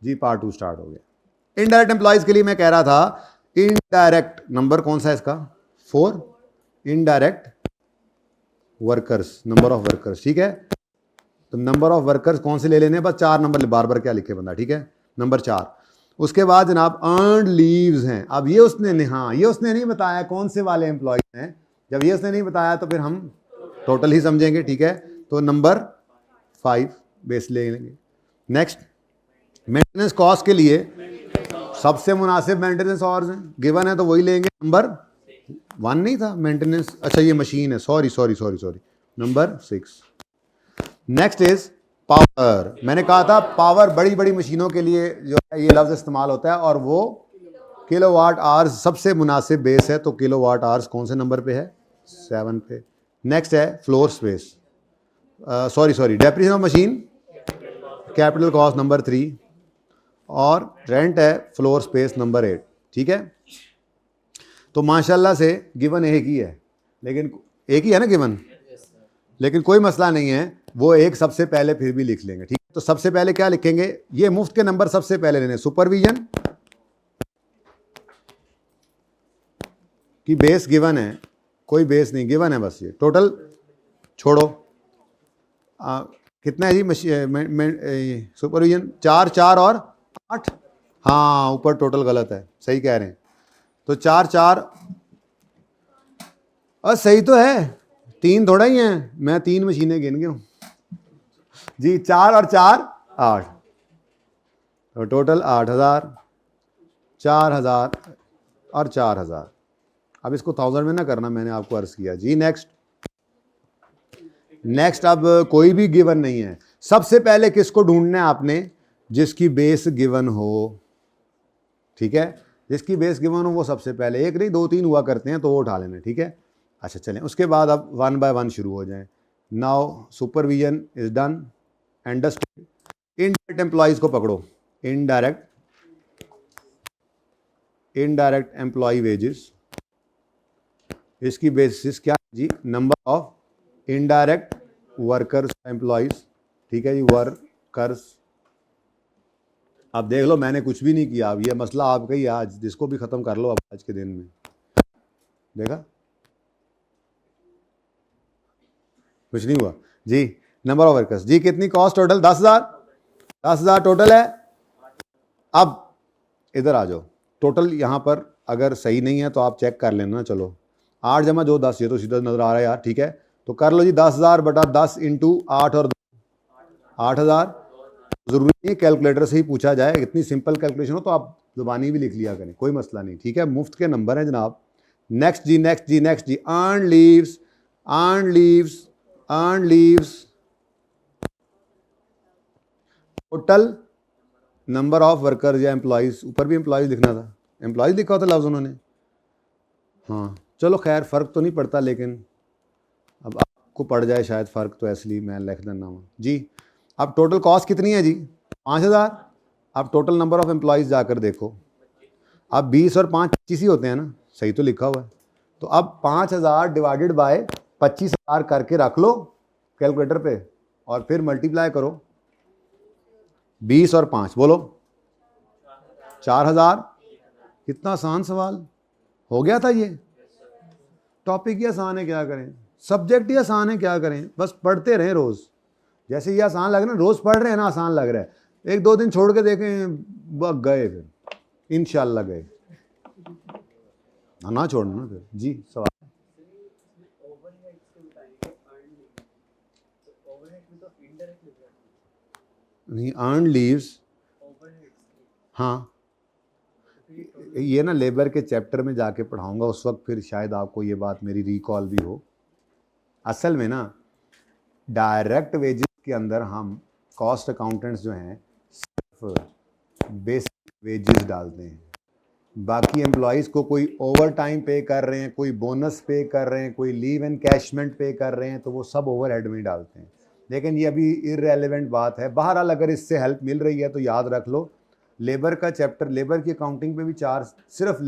जी part 2 start हो गया। Indirect employees के लिए मैं कह रहा था, इनडायरेक्ट नंबर कौन सा है इसका, 4, indirect workers, number of workers, ठीक है। तो नंबर ऑफ वर्कर्स कौन से ले लेने, बस 4 नंबर, बार बार क्या लिखे बंदा, ठीक है, नंबर 4। उसके बाद जनाब अर्नड लीव्स हैं। अब ये उसने नहीं, हाँ ये उसने नहीं बताया कौन से वाले एम्प्लॉय हैं। जब ये उसने नहीं बताया तो फिर हम टोटल ही समझेंगे, ठीक है। तो नंबर 5 बेस ले लेंगे। नेक्स्ट, मेंटेनेंस कॉस्ट के लिए सबसे मुनासिब मेंटेनेंस और गिवन है तो वही लेंगे। नंबर 1 नहीं था मेंटेनेंस, अच्छा ये मशीन है, sorry, number 6। Next is power. मैंने कहा था पावर बड़ी बड़ी मशीनों के लिए जो है ये लफ्ज इस्तेमाल होता है, और वो किलोवाट आवर्स सबसे मुनासिब बेस है। तो किलोवाट आवर्स कौन से नंबर पे है, 7 पे। नेक्स्ट है floor space, sorry depreciation of machine, capital cost number 3, और रेंट है फ्लोर स्पेस नंबर 8, ठीक है। तो माशाल्लाह से गिवन एक ही है, लेकिन एक ही है ना गिवन, लेकिन कोई मसला नहीं है, वो एक सबसे पहले फिर भी लिख लेंगे, ठीक है। तो सबसे पहले क्या लिखेंगे, ये मुफ्त के नंबर सबसे पहले लेने, सुपरविजन की बेस गिवन है, कोई बेस नहीं गिवन है, बस ये टोटल छोड़ो। कितना है जी सुपरविजन, 4 4 और 8, हाँ ऊपर टोटल गलत है, सही कह रहे हैं। तो 4 4 और सही तो है, 3 थोड़ा ही है, मैं 3 मशीनें गिन गया हूँ जी, 4 और 4 8, तो टोटल 8000, 4000 और 4000। अब इसको 1000 में ना करना, मैंने आपको अर्ज किया जी। नेक्स्ट अब कोई भी गिवन नहीं है। सबसे पहले किसको ढूंढना है आपने, जिसकी बेस गिवन हो, ठीक है, जिसकी बेस गिवन हो वो सबसे पहले, एक नहीं 2 3 हुआ करते हैं तो वो उठा लेना, ठीक है। अच्छा चलें, उसके बाद अब 1 बाय 1 शुरू हो जाए। Now supervision is done, understood. Indirect employees को पकड़ो, इनडायरेक्ट एम्प्लॉय वेजेस, इसकी बेसिस क्या जी, number of indirect workers employees, ठीक है जी, वर्कर्स। अब देख लो मैंने कुछ भी नहीं किया, अब ये मसला आपका ही आज, जिसको भी खत्म कर लो अब आज के दिन में, देखा कुछ नहीं हुआ जी। नंबर ऑफ वर्कर्स जी, कितनी कॉस्ट टोटल, 10,000 टोटल है। अब इधर आ जाओ, टोटल यहाँ पर अगर सही नहीं है तो आप चेक कर लेना, चलो 8 जमा 2 10, ये तो सीधा नजर आ रहा है यार, ठीक है। तो कर लो जी 10,000 बटा 10 इंटू 8 और 8,000। जरूरी नहीं है कैलकुलेटर से ही पूछा जाए, इतनी सिंपल कैलकुलेशन हो तो आप जुबानी भी लिख लिया करें, कोई मसला नहीं, ठीक है। मुफ्त के नंबर हैं जनाब। नेक्स्ट जी, earn leaves total number of workers या एम्प्लॉयज, ऊपर भी एम्प्लॉयज लिखना था, एम्प्लॉयज लिखा होता लफ्ज उन्होंने, हाँ चलो खैर फ़र्क तो नहीं पड़ता, लेकिन अब आपको पड़ जाए शायद फ़र्क, तो इसलिए मैं लिख देना हूँ जी। अब टोटल कॉस्ट कितनी है जी, 5,000। अब टोटल नंबर ऑफ एम्प्लॉयज़ जाकर देखो, अब 20 और 5 25 ही होते हैं ना, सही तो लिखा हुआ है। तो अब 5,000 डिवाइडेड बाय 25,000 करके रख लो कैलकुलेटर पे, और फिर मल्टीप्लाई करो 20 और 5, बोलो 4,000। कितना आसान सवाल हो गया था ये, टॉपिक ही आसान है, क्या करें, सब्जेक्ट ही आसान है, क्या करें, बस पढ़ते रहें रोज़। जैसे ये आसान लग रहा है, रोज़ पढ़ रहे हैं ना, आसान लग रहा है, 1-2 दिन छोड़ के देखें, बस गए, फिर इंशाल्लाह गए, ना छोड़ना ना फिर जी। सवाल नहीं, अर्न लीव्स, हाँ ये ना लेबर के चैप्टर में जाके पढ़ाऊंगा, उस वक्त फिर शायद आपको ये बात मेरी रिकॉल भी हो। असल में ना डायरेक्ट वेजेस के अंदर हम कॉस्ट अकाउंटेंट्स जो हैं सिर्फ बेसिक वेजेस डालते हैं, बाकी एम्प्लॉयज़ को कोई ओवर टाइम पे कर रहे हैं, कोई बोनस पे कर रहे हैं, कोई लीव एनकैशमेंट पे कर रहे हैं, तो वो सब ओवरहेड में ही डालते हैं। लेकिन ये अभी इररेलेवेंट बात है, बहरहाल अगर इससे हेल्प मिल रही है तो याद रख लो। लेबर का चैप्टर, लेबर की अकाउंटिंग पे भी 4, सिर्फ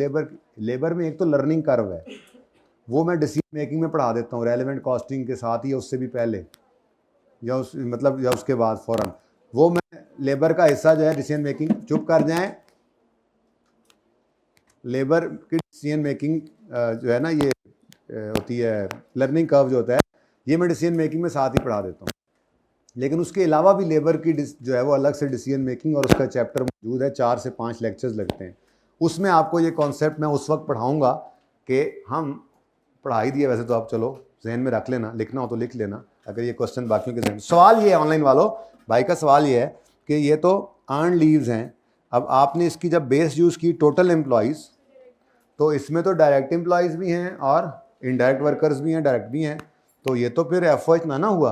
लेबर में एक तो लर्निंग कर्व है, वो मैं डिसीजन मेकिंग में पढ़ा देता हूँ रेलेवेंट कॉस्टिंग के साथ ही, उससे भी पहले या उसके बाद फ़ौरन, वो मैं लेबर का हिस्सा जो है डिसीजन मेकिंग, चुप कर जाएं, लेबर की डिसीजन मेकिंग जो है ना ये होती है, लर्निंग कर्व जो होता है ये मैं डिसीजन मेकिंग में साथ ही पढ़ा देता हूँ। लेकिन उसके अलावा भी लेबर की जो है वो अलग से डिसीजन मेकिंग और उसका चैप्टर मौजूद है, 4 से 5 लेक्चर्स लगते हैं। उसमें आपको ये कॉन्सेप्ट मैं उस वक्त पढ़ाऊँगा कि हम पढ़ा ही दिए, वैसे तो आप चलो जहन में रख लेना, लिखना हो तो लिख लेना अगर ये क्वेश्चन बाकियों के जहन। सवाल ये है ऑनलाइन वालों, भाई का सवाल ये है कि ये तो अर्न लीव्स हैं, अब आपने इसकी जब बेस यूज़ की टोटल एम्प्लॉयज़, तो इसमें तो डायरेक्ट एम्प्लॉयज़ भी हैं और इनडायरेक्ट वर्कर्स भी हैं, डायरेक्ट भी हैं, तो ये तो फिर एफर्ट ना हुआ।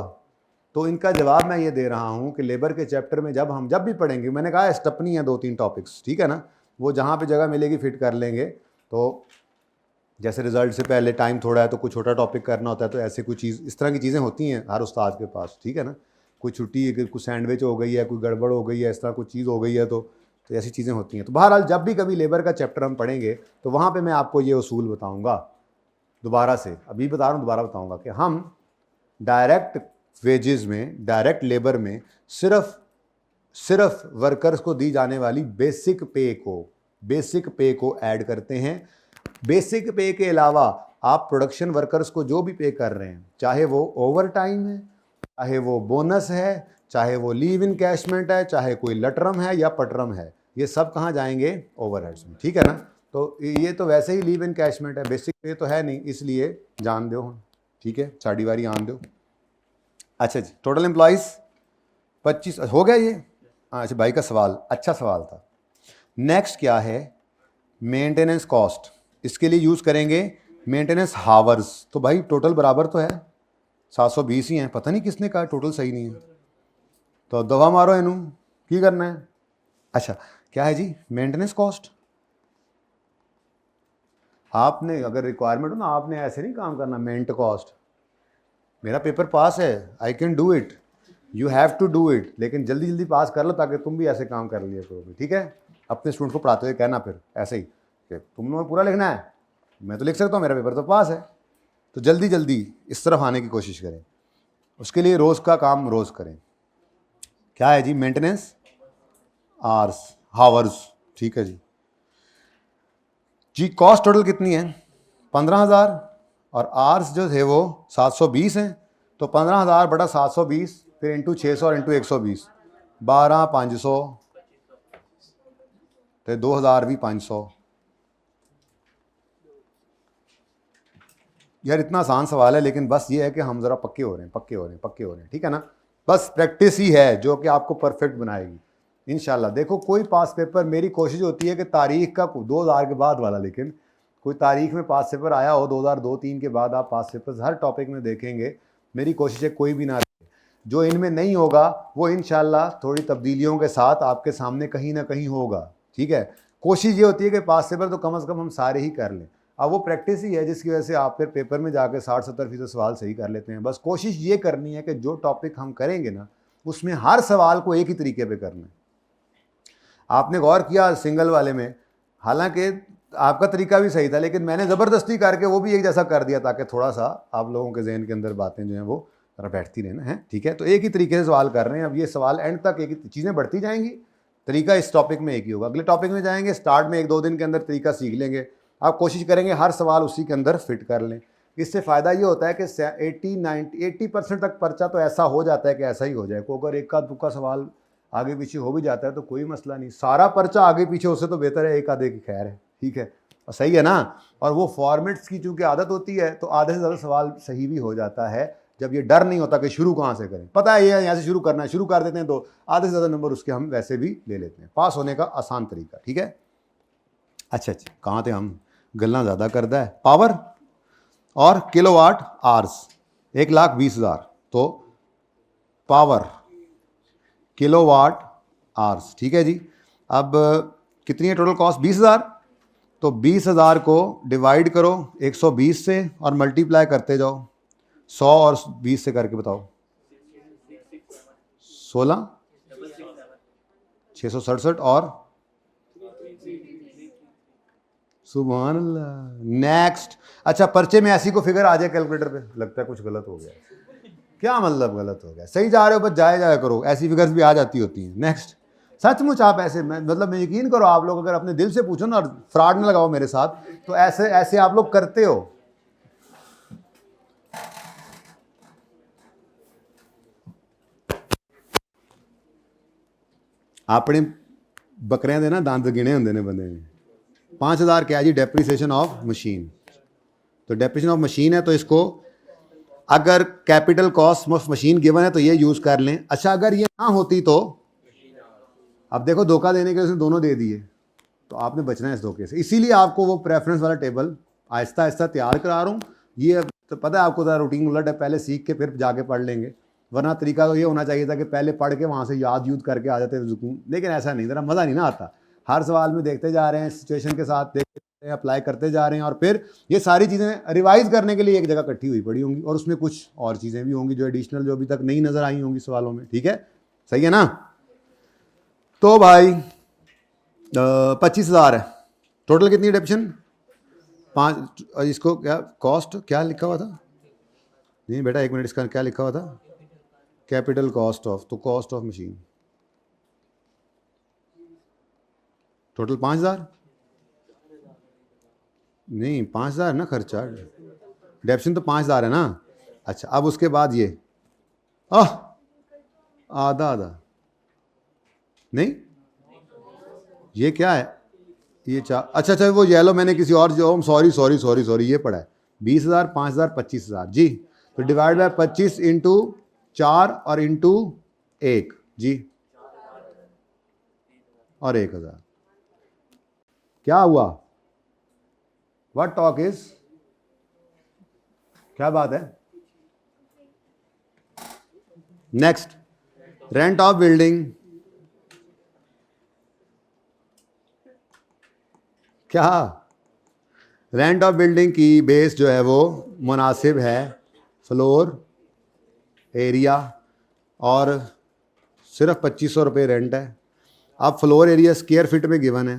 तो इनका जवाब मैं ये दे रहा हूँ कि लेबर के चैप्टर में जब भी पढ़ेंगे, मैंने कहा स्टपनी है 2-3 टॉपिक्स, ठीक है ना, वो जहाँ पे जगह मिलेगी फिट कर लेंगे। तो जैसे रिजल्ट से पहले टाइम थोड़ा है तो कुछ छोटा टॉपिक करना होता है, तो ऐसे कुछ चीज़ इस तरह की चीज़ें होती हैं हर उस्ताद के पास, ठीक है ना। कोई छुट्टी है, कुछ सैंडविच हो गई है, कोई गड़बड़ हो गई है, इस तरह कुछ चीज़ हो गई है, तो ऐसी चीज़ें होती हैं। तो बहरहाल जब भी कभी लेबर का चैप्टर हम पढ़ेंगे तो वहाँ पर मैं आपको ये उसूल बताऊँगा, दोबारा से अभी बता रहा हूँ, दोबारा बताऊँगा कि हम डायरेक्ट वेजेस में, डायरेक्ट लेबर में सिर्फ वर्कर्स को दी जाने वाली बेसिक पे को ऐड करते हैं। बेसिक पे के अलावा आप प्रोडक्शन वर्कर्स को जो भी पे कर रहे हैं, चाहे वो ओवर टाइम है, चाहे वो बोनस है, चाहे वो लीव इनकैशमेंट है, चाहे कोई लटरम है या पटरम है, ये सब कहाँ जाएंगे? ओवरहेड्स में, ठीक है ना। तो ये तो वैसे ही लीव इनकैशमेंट है, बेसिक पे तो है नहीं, इसलिए जान दो, ठीक है, साड़ी वारी आन दो। अच्छा जी, टोटल एम्प्लॉयज़ 25 हो गया ये। अच्छा, भाई का सवाल अच्छा सवाल था। नेक्स्ट क्या है? मेंटेनेंस कॉस्ट, इसके लिए यूज़ करेंगे मेंटेनेंस हावर्स। तो भाई टोटल बराबर तो है 720 ही है, पता नहीं किसने कहा टोटल सही नहीं है, तो दवा मारो इनू की करना है। अच्छा क्या है जी? Maintenance cost. आपने अगर रिक्वायरमेंट हो ना, आपने ऐसे नहीं काम करना मेंट कॉस्ट। मेरा पेपर पास है, I can do it, you have to do it, लेकिन जल्दी जल्दी पास कर लो ताकि तुम भी ऐसे काम कर लिया करोगे, ठीक है। अपने स्टूडेंट को पढ़ाते हुए कहना फिर ऐसे ही कि तुम लोगों पूरा लिखना है, मैं तो लिख सकता हूँ, मेरा पेपर तो पास है। तो जल्दी जल्दी इस तरफ आने की कोशिश करें, उसके लिए रोज़ का काम रोज़ करें। क्या है जी? मेंटेनेंस आवर्स, हावर्स, ठीक है जी। जी कॉस्ट टोटल कितनी है? 15,000 और आवर्स जो थे वो 720 हैं, तो 15,000 बटा 720 फिर इंटू 600 और इंटू 120, 12,500 तो 2,000 भी 500। यार इतना आसान सवाल है, लेकिन बस ये है कि हम ज़रा पक्के हो रहे हैं, ठीक है ना। बस प्रैक्टिस ही है जो कि आपको परफेक्ट बनाएगी इंशाल्लाह। देखो कोई पास पेपर, मेरी कोशिश होती है कि तारीख का 2000 के बाद वाला, लेकिन कोई तारीख में पास पेपर आया हो 2002-3 के बाद, आप पास पेपर हर टॉपिक में देखेंगे, मेरी कोशिश है कोई भी ना रहे। जो इनमें नहीं होगा वो इंशाल्लाह थोड़ी तब्दीलियों के साथ आपके सामने कहीं ना कहीं होगा, ठीक है। कोशिश ये होती है कि पास पेपर तो कम से कम हम सारे ही कर लें। अब वो प्रैक्टिस ही है जिसकी वजह से आप फिर पेपर में जाकर 60-70% सवाल सही कर लेते हैं। बस कोशिश ये करनी है कि जो टॉपिक हम करेंगे ना, उसमें हर सवाल को एक ही तरीके पे करना है। आपने गौर किया सिंगल वाले में, हालांकि आपका तरीका भी सही था, लेकिन मैंने ज़बरदस्ती करके वो भी एक जैसा कर दिया ताकि थोड़ा सा आप लोगों के जहन के अंदर बातें जो हैं वो बैठती रहें है, ठीक है। तो एक ही तरीके से सवाल कर रहे हैं, अब ये सवाल एंड तक एक ही चीज़ें बढ़ती जाएंगी, तरीका इस टॉपिक में एक ही होगा। अगले टॉपिक में जाएंगे, स्टार्ट में 1-2 दिन के अंदर तरीका सीख लेंगे, आप कोशिश करेंगे हर सवाल उसी के अंदर फिट कर लें। इससे फ़ायदा ये होता है कि 80% तक पर्चा तो ऐसा हो जाता है कि ऐसा ही हो जाए। को अगर एक का दुक्का सवाल आगे पीछे हो भी जाता है तो कोई मसला नहीं, सारा पर्चा आगे पीछे उससे तो बेहतर है एक आधे की खैर है, ठीक है, और सही है ना। और वो फॉर्मेट्स की चूंकि आदत होती है तो आधे से ज़्यादा सवाल सही भी हो जाता है, जब ये डर नहीं होता कि शुरू कहाँ से करें, पता है ये यहाँ से शुरू करना है, शुरू कर देते हैं तो आधे से ज़्यादा नंबर उसके हम वैसे भी ले लेते हैं। पास होने का आसान तरीका, ठीक है। अच्छा कहाँ थे हम? गल्ला ज़्यादा करता है। पावर और किलोवाट आवर्स 1,20,000, तो पावर किलोवाट आवर्स, ठीक है जी। अब कितनी है टोटल कॉस्ट? 20,000, तो 20,000 को डिवाइड करो 120 से और मल्टीप्लाई करते जाओ 100 और 20 से करके बताओ 16, 667 और सुभान अल्लाह। नेक्स्ट, अच्छा पर्चे में ऐसी को फिगर आ जाए कैलकुलेटर पे, लगता है कुछ गलत हो गया। क्या मतलब गलत हो गया? सही जा रहे हो, बस जाया जाया करो, ऐसी फिगर्स भी आ जाती होती हैं। नेक्स्ट, सचमुच आप ऐसे, मतलब मैं यकीन करो, आप लोग अगर अपने दिल से पूछो ना और फ्रॉड ना लगाओ मेरे साथ, तो ऐसे ऐसे आप लोग करते हो। अपने बकरियां दे ना दंद गिने होंगे ने बंदे ने। 5000 क्या जी? Depreciation of machine. तो डेप्रीसिएशन ऑफ मशीन है, तो इसको अगर capital cost of machine given है तो ये यूज कर लें। अच्छा, अगर ये ना होती तो, अब देखो धोखा देने के लिए उसने दोनों दे दिए, तो आपने बचना है इस धोखे से। इसीलिए आपको वो प्रेफरेंस वाला टेबल आहिस्ता आहिस्ता तैयार करा रहा हूँ। ये तो पता है आपको, ज़रा रूटीन उलट है, पहले सीख के फिर जाके पढ़ लेंगे। वरना तरीका तो ये होना चाहिए था कि पहले पढ़ के वहाँ से याद यूद करके आ जाते जुकून, लेकिन ऐसा नहीं, ज़रा मज़ा नहीं ना आता। हर सवाल में देखते जा रहे हैं, सिचुएशन के साथ देखते हैं, अप्लाई करते जा रहे हैं, और फिर ये सारी चीज़ें रिवाइज करने के लिए एक जगह इकट्ठी हुई पड़ी होंगी, और उसमें कुछ और चीज़ें भी होंगी जो एडिशनल, जो अभी तक नहीं नज़र आई होंगी सवालों में। ठीक है, सही है ना? तो भाई 25,000 है टोटल। कितनी डेप्शन? 5। इसको क्या कॉस्ट क्या लिखा हुआ था? नहीं बेटा, एक मिनट, इसका क्या लिखा हुआ था? कैपिटल कॉस्ट ऑफ, तो कॉस्ट ऑफ मशीन टोटल 5,000। नहीं, 5,000 ना खर्चा, डेप्शन तो 5,000 है ना। अच्छा, अब उसके बाद ये आधा आधा नहीं, ये क्या है? ये अच्छा अच्छा, वो येलो मैंने किसी और, जो सॉरी सॉरी सॉरी सॉरी, ये पड़ा है 20,000, 5,000, 25,000 जी। तो डिवाइड बाय 25 इंटू 4 और इंटू 1 जी, और 1,000। क्या हुआ? व्हाट टॉक इज, क्या बात है? Next, rent of building. क्या? रेंट ऑफ बिल्डिंग की बेस जो है वो मुनासिब है फ्लोर एरिया, और सिर्फ 2500 रुपये रेंट है। अब फ्लोर एरिया स्क्वायर फीट में गिवन है,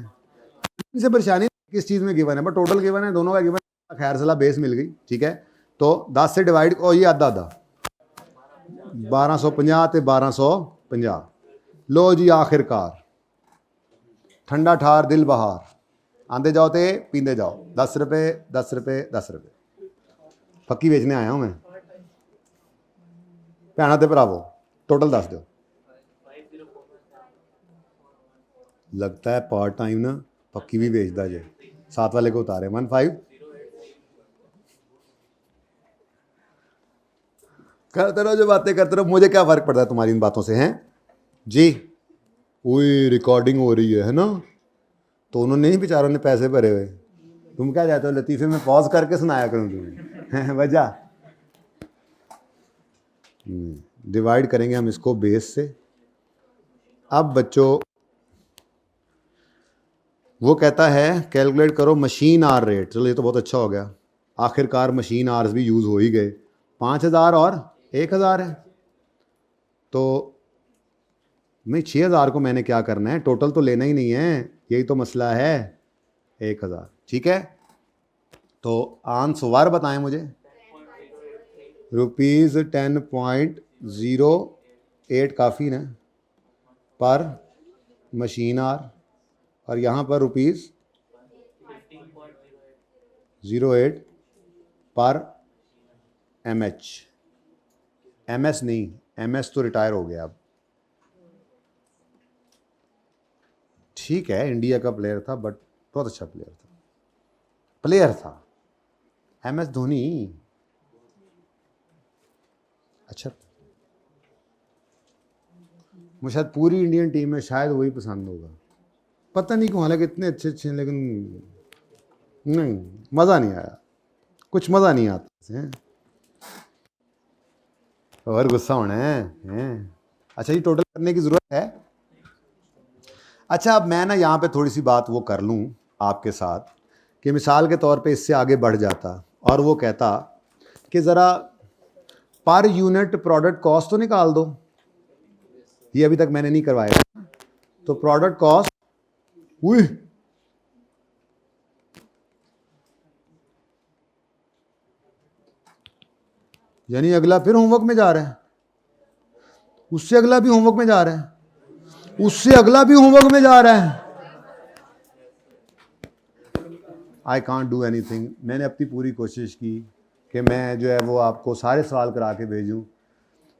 इनसे परेशानी किस चीज़ में गिवन है, बट टोटल गिवन है, दोनों का गिवन है। खैर सला बेस मिल गई, ठीक है। तो 10 से डिवाइड, और ये आधा आधा 1250 ते 1250। लो जी, आखिरकार ठंडा ठार दिल बहार, आंदे जाओ तो पींदे जाओ। 10 रुपये 10 रुपये 10 रुपये पक्की बेचने आया हूँ मैं। भैना ते भरावो, टोटल दस दो। लगता है पार्ट टाइम ना पक्की भी बेचता जे, साथ वाले को उतारे 15। करते रहो जो बातें करते रहो, मुझे क्या फर्क पड़ता है तुम्हारी इन बातों से, हैं जी। वही रिकॉर्डिंग हो रही है ना, तो उन्होंने नहीं, बेचारों ने पैसे भरे हुए। तुम क्या चाहते हो, लतीफ़े में पॉज करके सुनाया करूँ तुम्हें वजह? डिवाइड करेंगे हम इसको बेस से। अब बच्चों, वो कहता है कैलकुलेट करो मशीन आर रेट। चलो ये तो बहुत अच्छा हो गया, आखिरकार मशीन आर्स भी यूज़ हो ही गए। 5,000 और 1,000 है, तो नहीं 6,000 को मैंने क्या करना है, टोटल तो लेना ही नहीं है, यही तो मसला है। 1,000 ठीक है। तो आंसर बताएं मुझे। ₹10.08 काफ़ी ना पर मशीन आर, और यहाँ पर ₹0.08 पर MS। MS नहीं, MS तो रिटायर हो गया अब। ठीक है, इंडिया का प्लेयर था, बट बहुत अच्छा प्लेयर था MS धोनी। अच्छा, मुझे शायद पूरी इंडियन टीम में शायद वही पसंद होगा, पता नहीं क्यों, हालांकि इतने अच्छे अच्छे हैं, लेकिन नहीं, मज़ा नहीं आया, कुछ मज़ा नहीं आता है। और गुस्सा होना है? अच्छा, ये टोटल करने की ज़रूरत है। अच्छा, अब मैं ना यहाँ पे थोड़ी सी बात वो कर लूँ आपके साथ, कि मिसाल के तौर पे इससे आगे बढ़ जाता और वो कहता कि ज़रा पर यूनिट प्रोडक्ट कॉस्ट तो निकाल दो। ये अभी तक मैंने नहीं करवाया, तो प्रोडक्ट कॉस्ट, यानी अगला फिर होमवर्क में जा रहा है, उससे अगला भी होमवर्क में जा रहा है, उससे अगला भी होमवर्क में जा रहा है। I can't do anything. मैंने अपनी पूरी कोशिश की कि मैं जो है वो आपको सारे सवाल करा के भेजूं,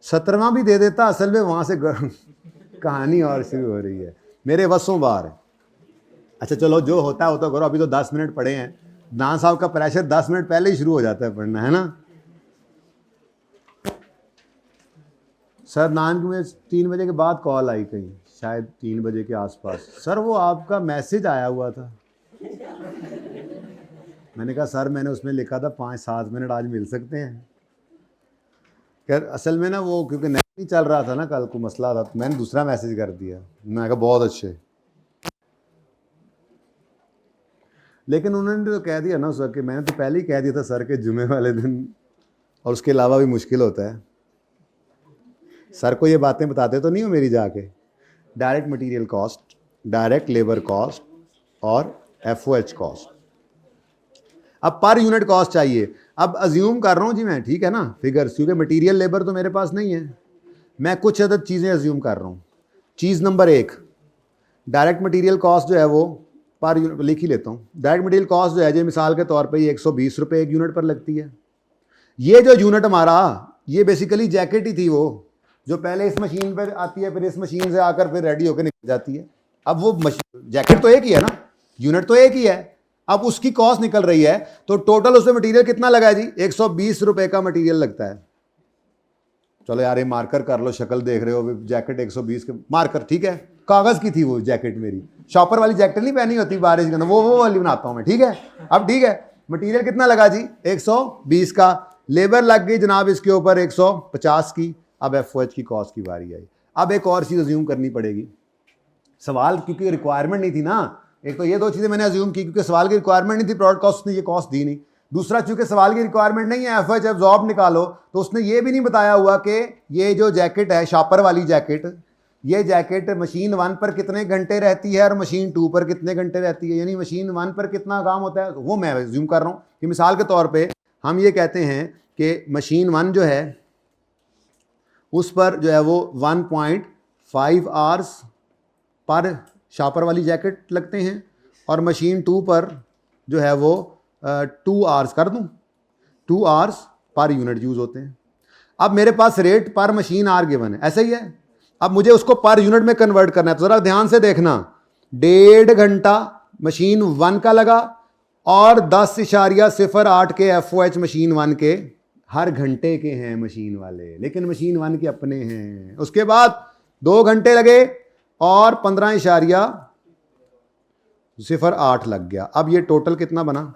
17वां भी दे देता, असल में वहां से कहानी और शुरू हो रही है, मेरे वसों बाहर है। अच्छा चलो, जो होता है वो तो करो, अभी तो 10 मिनट पड़े हैं। दान साहब का प्रेशर 10 मिनट पहले ही शुरू हो जाता है पढ़ना, है ना। सर नान को 3 बजे के बाद कॉल आई, कहीं शायद 3 बजे के आसपास, सर वो आपका मैसेज आया हुआ था। मैंने कहा सर मैंने उसमें लिखा था 5-7 मिनट आज मिल सकते हैं। खैर असल में ना वो क्योंकि नेट नहीं चल रहा था ना, कल को मसला था, तो मैंने दूसरा मैसेज कर दिया। मैं कहा बहुत अच्छे, लेकिन उन्होंने तो कह दिया ना सर कि मैंने तो पहले ही कह दिया था सर के जुमे वाले दिन, और उसके अलावा भी मुश्किल होता है। सर को ये बातें बताते तो नहीं हो मेरी जाके, direct material cost, direct labour cost और FOH कॉस्ट। अब पर यूनिट कॉस्ट चाहिए। अब अज्यूम कर रहा हूँ जी मैं, ठीक है ना, फिगर्स, क्योंकि मटेरियल लेबर तो मेरे पास नहीं है, मैं कुछ अदद चीज़ें अज्यूम कर रहा हूँ। चीज़ नंबर 1, डायरेक्ट मटेरियल कॉस्ट जो है वो पर यूनिट लिख ही लेता हूँ। डायरेक्ट मटेरियल कॉस्ट जो है जो मिसाल के तौर पे ये 120 रुपये एक यूनिट पर लगती है। ये जो यूनिट हमारा, ये बेसिकली जैकेट ही थी, वो जो पहले इस मशीन पर आती है, फिर इस मशीन से आकर फिर रेडी होकर निकल जाती है। अब वो जैकेट तो एक ही है ना, यूनिट तो एक ही है, अब उसकी कॉस्ट निकल रही है, तो टोटल उसमें मटेरियल कितना लगा है जी, 120 रुपये का मटेरियल लगता है। चलो यार ये मार्कर कर लो, शक्ल देख रहे हो, जैकेट 120 के मार्कर, ठीक है, कागज की थी वो जैकेट, मेरी शॉपर वाली जैकेट नहीं पहनी होती बारिश के अंदर, वो वाली बनाता हूं मैं, ठीक है। अब ठीक है, मटेरियल कितना लगा जी, 120 का, लेबर लग गई जनाब इसके ऊपर 150 की। अब FOH की कॉस्ट की बारी आई। अब एक और चीज अज्यूम करनी पड़ेगी, सवाल क्योंकि रिक्वायरमेंट नहीं थी ना, एक तो ये 2 चीजें मैंने अज्यूम की, क्योंकि सवाल की रिक्वायरमेंट नहीं थी, प्रोडक्ट कॉस्ट ने ये कॉस्ट दी नहीं। दूसरा, चूंकि सवाल की रिक्वायरमेंट नहीं है, FOH एब्जॉर्ब निकालो, तो उसने ये भी नहीं बताया हुआ कि ये जो जैकेट है, शॉपर वाली जैकेट, ये जैकेट मशीन 1 पर कितने घंटे रहती है और मशीन 2 पर कितने घंटे रहती है, यानी मशीन 1 पर कितना काम होता है, वो मैं अज्यूम कर रहा हूँ कि मिसाल के तौर पर हम ये कहते हैं कि मशीन 1 जो है उस पर जो है वो 1.5 आवर्स पर शॉपर वाली जैकेट लगते हैं, और मशीन 2 पर जो है वो 2 आवर्स कर दूं, 2 आवर्स पर यूनिट यूज़ होते हैं। अब मेरे पास रेट पर मशीन आर गिवन है, ऐसा ही है। अब मुझे उसको पर यूनिट में कन्वर्ट करना है, तो ज़रा ध्यान से देखना, 1.5 घंटा मशीन 1 का लगा और 10.08 के FOH मशीन 1 के हर घंटे के हैं मशीन वाले, लेकिन मशीन 1 के अपने हैं। उसके बाद 2 घंटे लगे और 15.08 लग गया। अब ये टोटल कितना बना,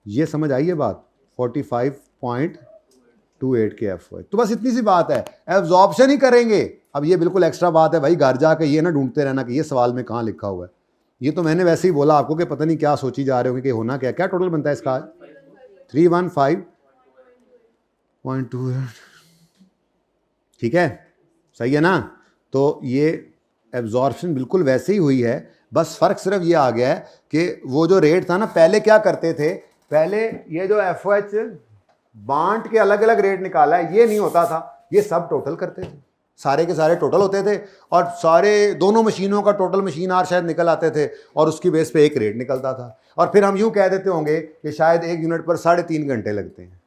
ये समझ आई है बात, 45.28 के FOH। तो बस इतनी सी बात है, एब्जॉर्प्शन ही करेंगे। अब ये बिल्कुल एक्स्ट्रा बात है भाई, घर जाके ये ना ढूंढते रहना कि ये सवाल में कहाँ लिखा हुआ है। ये तो मैंने वैसे ही बोला आपको कि पता नहीं क्या सोची जा रहे होंगे कि होना क्या, क्या टोटल बनता है इसका, 315.28, ठीक है, सही है ना। तो ये एब्जॉर्प्शन बिल्कुल वैसे ही हुई है, बस फर्क सिर्फ ये आ गया है कि वो जो रेट था ना, पहले क्या करते थे, पहले ये जो FOH बांट के अलग अलग रेट निकाला है, ये नहीं होता था, ये सब टोटल करते थे, सारे के सारे टोटल होते थे, और सारे दोनों मशीनों का टोटल मशीन आर शायद निकल आते थे, और उसकी बेस पे एक रेट निकलता था। और फिर हम यूं कह देते होंगे कि शायद एक यूनिट पर 3.5 घंटे लगते हैं,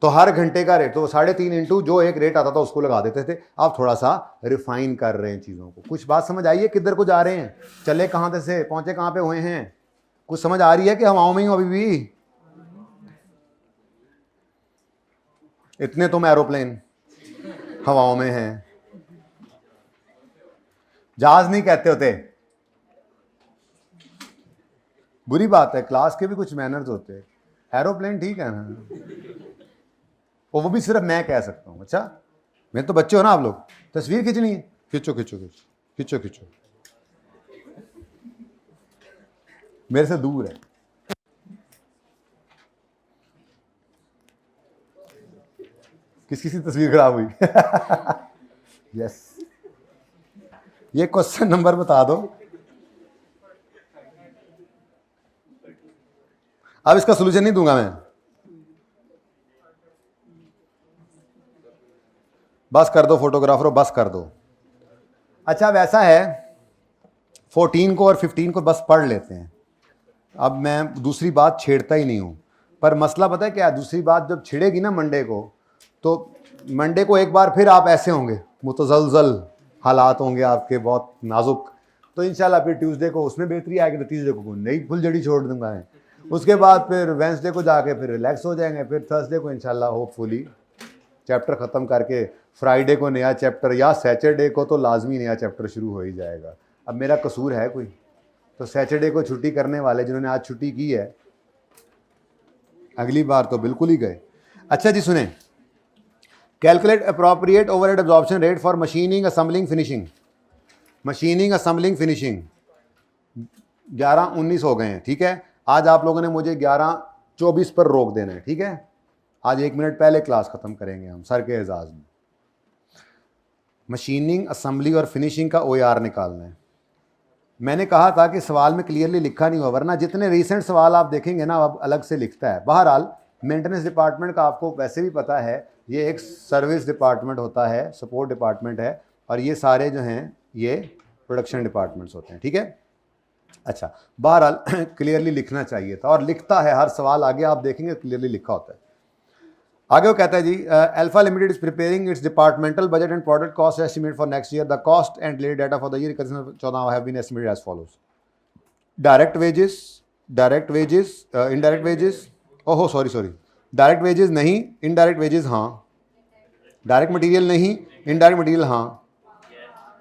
तो हर घंटे का रेट तो 3.5 इंटू जो एक रेट आता था उसको लगा देते थे। आप थोड़ा सा रिफाइन कर रहे हैं चीज़ों को। कुछ बात समझ आई है, किधर को जा रहे हैं, चले कहाँ से पहुंचे, कहाँ पे हुए हैं, कुछ समझ आ रही है कि हवाओं में ही अभी भी, इतने तुम एरोप्लेन हवाओं में हैं, जहाज नहीं कहते होते, बुरी बात है, क्लास के भी कुछ मैनर्स होते हैं, एरोप्लेन ठीक है ना, और वो भी सिर्फ मैं कह सकता हूँ। अच्छा मैं तो बच्चे हो ना आप लोग, तस्वीर खींचनी है, खींचो खींचो खींचो खींचो खींचो, मेरे से दूर है। किसी की तस्वीर खराब हुई यस ये क्वेश्चन नंबर बता दो, अब इसका सोल्यूशन नहीं दूंगा मैं, बस कर दो फोटोग्राफरों, बस कर दो। अच्छा वैसा है 14 को और 15 को बस पढ़ लेते हैं, अब मैं दूसरी बात छेड़ता ही नहीं हूँ। पर मसला पता है क्या, दूसरी बात जब छिड़ेगी ना मंडे को, तो मंडे को एक बार फिर आप ऐसे होंगे, मुतज़लज़ल हालात होंगे आपके, बहुत नाजुक। तो इंशाल्लाह फिर ट्यूसडे को उसमें बेहतरी आएगी, तो ट्यूसडे को नई फुलझड़ी छोड़ दूंगा मैं। उसके बाद फिर वेंसडे को जाके फिर रिलैक्स हो जाएंगे, फिर थर्सडे को इंशाल्लाह होपफुली चैप्टर ख़त्म करके फ्राइडे को नया चैप्टर, या सैटरडे को तो लाजमी नया चैप्टर शुरू हो ही जाएगा। अब मेरा कसूर है कोई? तो सैटरडे को छुट्टी करने वाले जिन्होंने आज छुट्टी की है, अगली बार तो बिल्कुल ही गए। अच्छा जी सुने, calculate appropriate overhead absorption rate for machining assembling finishing. Machining assembling finishing 11-19 हो गए हैं, ठीक है। आज आप लोगों ने मुझे 11-24 पर रोक देना है, ठीक है। आज 1 मिनट पहले क्लास ख़त्म करेंगे हम सर के एजाज़ में। मशीनिंग असेंबली और फिनिशिंग का OAR निकालना है। मैंने कहा था कि सवाल में क्लियरली लिखा नहीं हुआ, वरना जितने रीसेंट सवाल आप देखेंगे ना अब अलग से लिखता है। बहरहाल मेंटेनेंस डिपार्टमेंट का आपको वैसे भी पता है, ये एक सर्विस डिपार्टमेंट होता है, सपोर्ट डिपार्टमेंट है, और ये सारे जो हैं ये प्रोडक्शन डिपार्टमेंट्स होते हैं, ठीक है। अच्छा बहरहाल क्लियरली लिखना चाहिए था, और लिखता है हर सवाल आगे आप देखेंगे क्लियरली लिखा होता है। आगे वो कहता है जी, alpha limited is preparing its departmental budget and product cost estimate for next year. The cost and related data for the year 14 have been estimated as follows. Direct wages, indirect wages, ओहो sorry, direct wages नहीं, indirect wages हाँ, direct material नहीं, indirect material हाँ,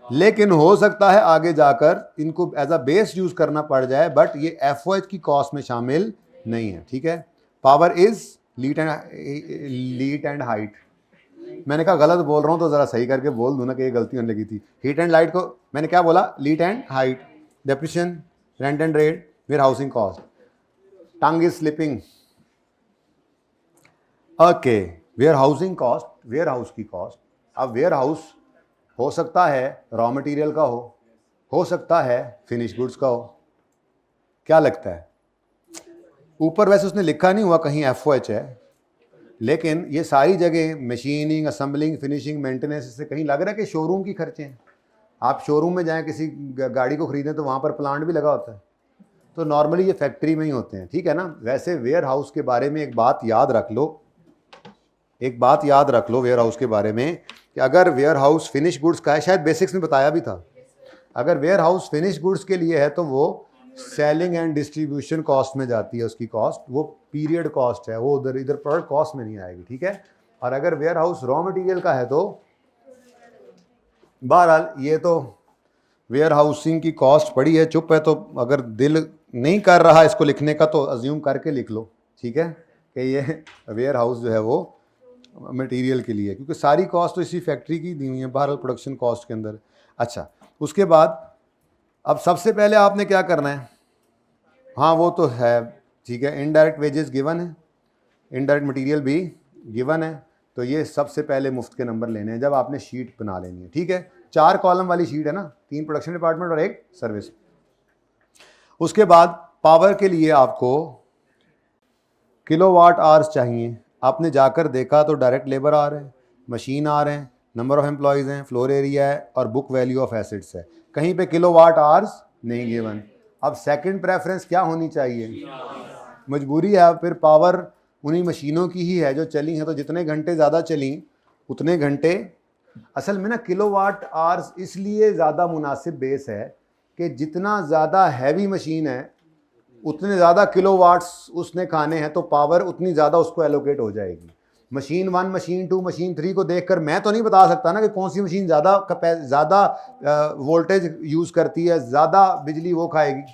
लेकिन हो सकता है आगे जाकर इनको एज अ बेस यूज करना पड़ जाए, बट ये FOH की कॉस्ट में शामिल नहीं है, ठीक है। Power is light and heat. मैंने कहा गलत बोल रहा हूँ तो ज़रा सही करके बोल दूँ ना कि ये गलती होने लगी थी। हीट एंड लाइट को मैंने क्या बोला, light and heat, depreciation, rent and rate, warehousing cost, tongue is slipping, okay. Warehousing cost, warehouse की कॉस्ट। अब वेयर हाउस हो सकता है रॉ मटेरियल का हो सकता है फिनिश गुड्स का हो, क्या लगता है? ऊपर वैसे उसने लिखा नहीं हुआ कहीं FOH है, लेकिन ये सारी जगह मशीनिंग, असेंबलिंग, फिनिशिंग, मेंटेनेंस, इससे कहीं लग रहा है कि शोरूम की खर्चे हैं। आप शोरूम में जाएं किसी गाड़ी को ख़रीदें तो वहाँ पर प्लांट भी लगा होता है, तो नॉर्मली ये फैक्ट्री में ही होते हैं, ठीक है ना। वैसे वेयर हाउस के बारे में एक बात याद रख लो, वेयर हाउस के बारे में कि अगर वेयर हाउस फिनिश गुड्स का है, शायद बेसिक्स में बताया भी था, अगर वेयर हाउस फिनिश गुड्स के लिए है तो वो सेलिंग एंड डिस्ट्रीब्यूशन कॉस्ट में जाती है, उसकी कॉस्ट वो पीरियड कॉस्ट है, वो इधर प्रोडक्ट कॉस्ट में नहीं आएगी, ठीक है। और अगर वेयर हाउस रॉ मटेरियल का है तो बहरहाल ये तो वेयर हाउसिंग की कॉस्ट पड़ी है, चुप है, तो अगर दिल नहीं कर रहा इसको लिखने का तो अज्यूम करके लिख लो, ठीक है, कि ये वेयर हाउस जो है वो मटेरियल के लिए, क्योंकि सारी कॉस्ट तो इसी फैक्ट्री की दी हुई है बहरहाल प्रोडक्शन कॉस्ट के अंदर। अच्छा उसके बाद अब सबसे पहले आपने क्या करना है, हाँ वो तो है, ठीक है, इनडायरेक्ट वेजेस गिवन है, इनडायरेक्ट मटेरियल भी गिवन है, तो ये सबसे पहले मुफ्त के नंबर लेने हैं जब आपने शीट बना लेनी है, ठीक है। 4 कॉलम वाली शीट है ना, 3 प्रोडक्शन डिपार्टमेंट और 1 सर्विस। उसके बाद पावर के लिए आपको किलोवाट आवर्स चाहिए। आपने जाकर देखा तो डायरेक्ट लेबर आ रहे हैं, मशीन आ रहे हैं, नंबर ऑफ एम्प्लॉयज़ हैं, फ्लोर एरिया है और बुक वैल्यू ऑफ एसेट्स है, कहीं पे किलोवाट आवर्स नहीं गिवन। अब सेकंड प्रेफरेंस क्या होनी चाहिए? मजबूरी है, फिर पावर उन्हीं मशीनों की ही है जो चली हैं, तो जितने घंटे ज़्यादा चली उतने घंटे। असल में ना किलोवाट आवर्स इसलिए ज़्यादा मुनासिब बेस है कि जितना ज़्यादा हैवी मशीन है उतने ज़्यादा किलोवाट्स उसने खाने हैं, तो पावर उतनी ज़्यादा उसको एलोकेट हो जाएगी। मशीन 1, मशीन 2, मशीन 3 को देखकर मैं तो नहीं बता सकता ना कि कौन सी मशीन ज़्यादा वोल्टेज यूज़ करती है, ज़्यादा बिजली वो खाएगी।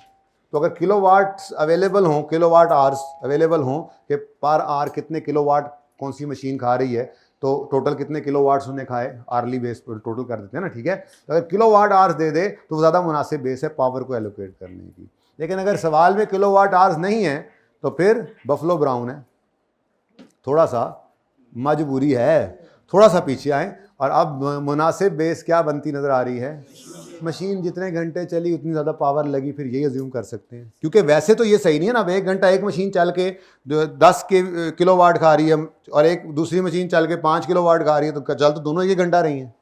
तो अगर किलोवाट्स अवेलेबल हों, किलोवाट आवर्स अवेलेबल हों कि पर आवर कितने किलोवाट कौन सी मशीन खा रही है, तो टोटल कितने किलोवाट्स उन्हें खाए, आर्ली बेस पर टोटल कर देते हैं ना, ठीक है। तो अगर किलोवाट आवर्स दे दे तो ज़्यादा मुनासिब बेस है पावर को एलोकेट करने की। लेकिन अगर सवाल में किलोवाट आवर्स नहीं है तो फिर बफलो ब्राउन है, थोड़ा सा मजबूरी है। थोड़ा सा पीछे आए और अब मुनासिब बेस क्या बनती नज़र आ रही है, मशीन जितने घंटे चली उतनी ज़्यादा पावर लगी, फिर यही अज्यूम कर सकते हैं। क्योंकि वैसे तो ये सही नहीं है ना, अब 1 घंटा एक मशीन चल के 10 किलोवाट खा रही है और एक दूसरी मशीन चल के 5 किलोवाट खा रही है, तो चल तो दोनों 1 घंटा रही हैं।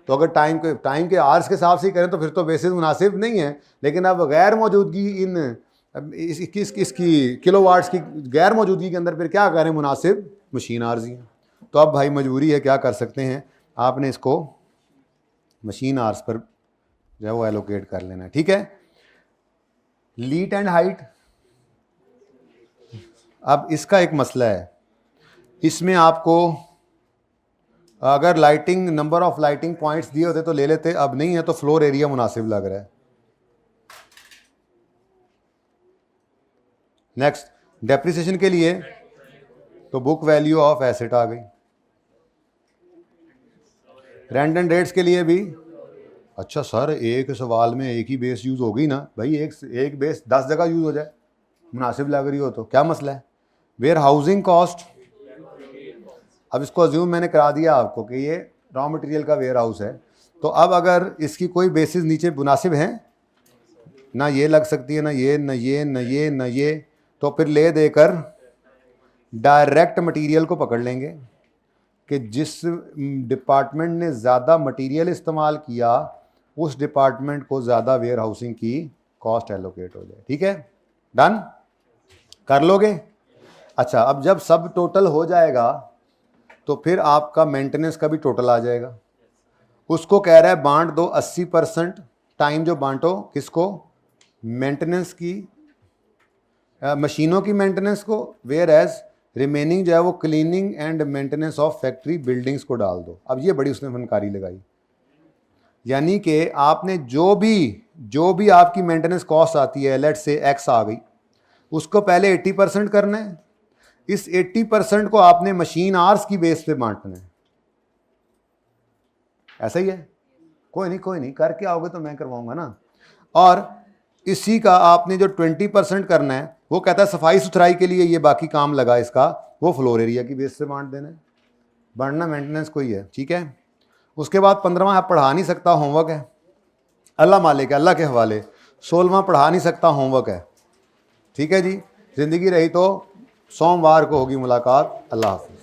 तो अगर टाइम के आवर्स के हिसाब से करें तो फिर तो बेसिस मुनासिब नहीं है। लेकिन अब गैर मौजूदगी इसकी किलोवाट्स की गैर मौजूदगी के अंदर फिर क्या करें, मुनासिब मशीन आर्जी हैं। तो अब भाई मजबूरी है, क्या कर सकते हैं, आपने इसको मशीन आवर्स पर जो है वो एलोकेट कर लेना है। ठीक है, लीट एंड हाइट, अब इसका एक मसला है, इसमें आपको अगर lighting number of lighting points दिए होते तो ले लेते, अब नहीं है तो फ्लोर एरिया मुनासिब लग रहा है। नेक्स्ट, डेप्रिसिएशन के लिए तो बुक वैल्यू ऑफ एसेट आ गई। रेंट एंड रेट्स के लिए भी, अच्छा सर एक सवाल में एक ही बेस यूज़ होगी ना भाई, एक बेस 10 जगह यूज़ हो जाए, मुनासिब लग रही हो तो क्या मसला है। वेयर हाउसिंग कॉस्ट, अब इसको अज्यूम मैंने करा दिया आपको कि ये रॉ मटेरियल का वेयर हाउस है, तो अब अगर इसकी कोई बेसिस नीचे मुनासिब हैं, ना ये लग सकती है, ना ये, ना ये, ना ये, ना ये, तो फिर ले देकर डायरेक्ट मटेरियल को पकड़ लेंगे कि जिस डिपार्टमेंट ने ज़्यादा मटेरियल इस्तेमाल किया उस डिपार्टमेंट को ज़्यादा वेयर हाउसिंग की कॉस्ट एलोकेट हो जाए। ठीक है, डन कर लोगे। अच्छा, अब जब सब टोटल हो जाएगा तो फिर आपका मेंटेनेंस का भी टोटल आ जाएगा। उसको कह रहा है बांट दो 80% टाइम, जो बांटो किसको, मेंटेनेंस की, मशीनों की मेंटेनेंस को, वेयर एज रिमेनिंग जो है वो cleaning and maintenance of factory buildings को डाल दो। अब ये बड़ी उसने फनकारी लगाई, यानी कि आपने जो भी आपकी मेंटेनेंस कॉस्ट आती है, लेट्स से एक्स आ गई, उसको पहले 80% करना है, इस 80% को आपने मशीन आवर्स की बेस पे बांटना है। ऐसा ही है, कोई नहीं करके आओगे तो मैं करवाऊंगा ना। और इसी का आपने जो 20% करना है, वो कहता है सफाई सुथराई के लिए ये बाकी काम लगा इसका, वो फ्लोर एरिया की बेस से बांट देना है, बांटना मेंटेनेंस को ही है। ठीक है, उसके बाद 15वां आप पढ़ा नहीं सकता, होमवर्क है, अल्लाह मालिक है, अल्लाह के हवाले। 16वां पढ़ा नहीं सकता, होमवर्क है। ठीक है जी, ज़िंदगी रही तो सोमवार को होगी मुलाकात। अल्लाह हाफ़िज़।